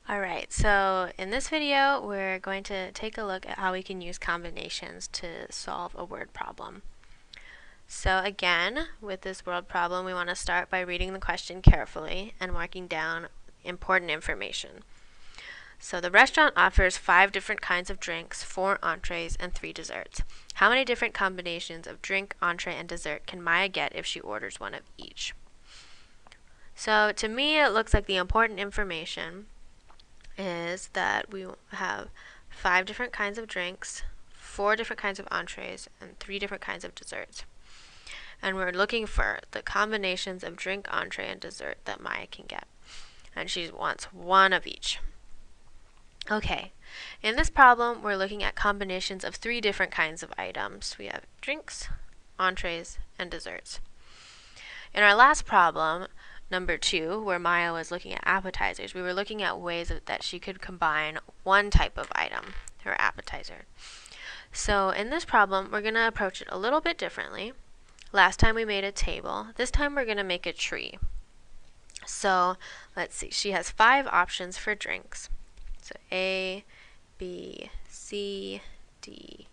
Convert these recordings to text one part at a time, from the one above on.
Alright, so in this video we're going to take a look at how we can use combinations to solve a word problem. So again, with this word problem we want to start by reading the question carefully and marking down important information. So the restaurant offers 5 different kinds of drinks, 4 entrees, and 3 desserts. How many different combinations of drink, entree, and dessert can Maya get if she orders one of each? So to me it looks like the important information is that we have 5 different kinds of drinks, 4 different kinds of entrees, and 3 different kinds of desserts. And we're looking for the combinations of drink, entree, and dessert that Maya can get. And she wants one of each. Okay, in this problem we're looking at combinations of 3 different kinds of items. We have drinks, entrees, and desserts. In our last problem, number 2, where Maya was looking at appetizers, we were looking at ways that she could combine one type of item, her appetizer. So in this problem, we're going to approach it a little bit differently. Last time we made a table. This time we're going to make a tree. So let's see, she has 5 options for drinks. So A, B, C, D,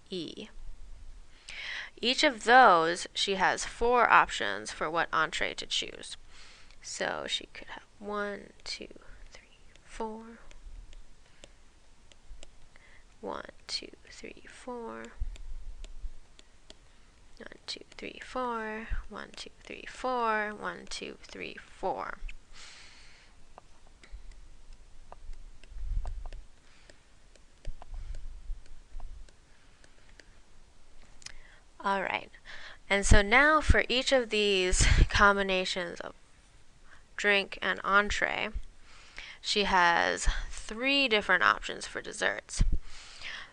E. Each of those, she has 4 options for what entree to choose. So she could have 1, 2, 3, 4. 1, 2, 3, 4. 1, 2, 3, 4. 1, 2, 3, 4. 1, 2, 3, 4. Alright, and so now for each of these combinations of drink and entree, she has 3 different options for desserts.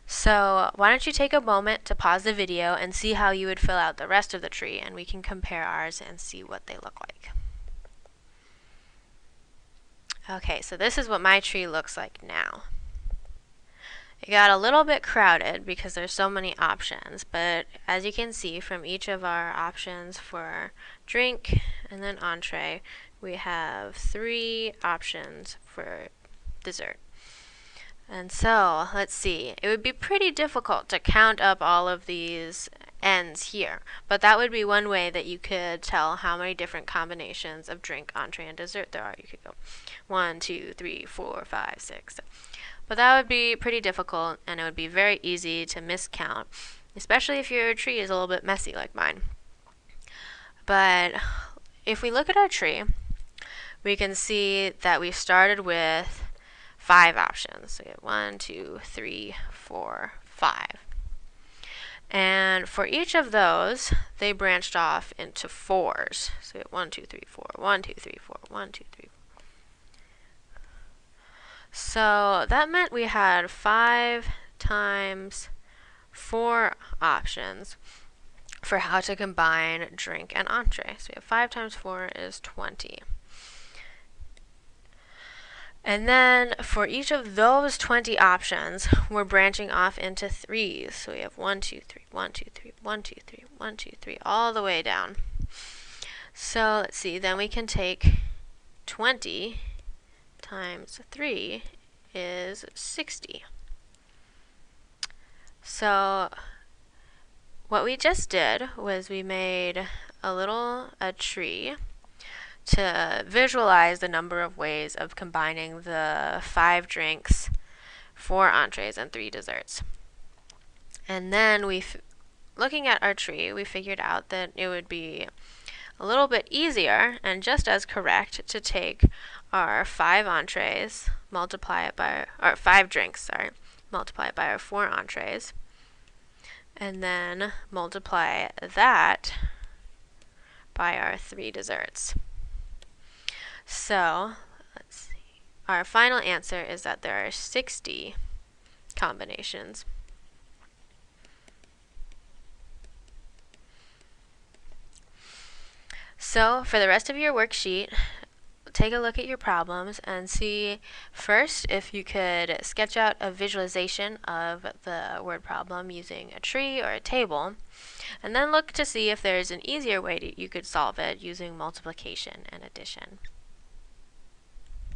So why don't you take a moment to pause the video and see how you would fill out the rest of the tree, and we can compare ours and see what they look like. Okay, so this is what my tree looks like now. It got a little bit crowded because there's so many options, but as you can see from each of our options for drink and then entree, we have 3 options for dessert. And so, let's see, it would be pretty difficult to count up all of these ends here, but that would be one way that you could tell how many different combinations of drink, entree, and dessert there are. You could go 1, 2, 3, 4, 5, 6, 7. But that would be pretty difficult, and it would be very easy to miscount, especially if your tree is a little bit messy like mine. But if we look at our tree, we can see that we started with 5 options. So we have 1, 2, 3, 4, 5. And for each of those, they branched off into 4s. So we have 1, 2, 3, 4, 1, 2, 3, 4, 1, 2, 3, 4. So that meant we had 5 times 4 options for how to combine drink and entree. So we have 5 times 4 is 20. And then for each of those 20 options, we're branching off into 3s. So we have 1, 2, 3, 1, 2, 3, 1, 2, 3, 1, 2, 3, all the way down. So let's see, then we can take 20 times 3 is 60. So what we just did was we made a tree to visualize the number of ways of combining the 5 drinks, 4 entrees, and 3 desserts. And then looking at our tree, we figured out that it would be a little bit easier and just as correct to take our 5 entrees, multiply it by, or 5 drinks, sorry, multiply it by our 4 entrees, and then multiply that by our 3 desserts. So, let's see, our final answer is that there are 60 combinations. So, for the rest of your worksheet, take a look at your problems and see first if you could sketch out a visualization of the word problem using a tree or a table, and then look to see if there's an easier way you could solve it using multiplication and addition.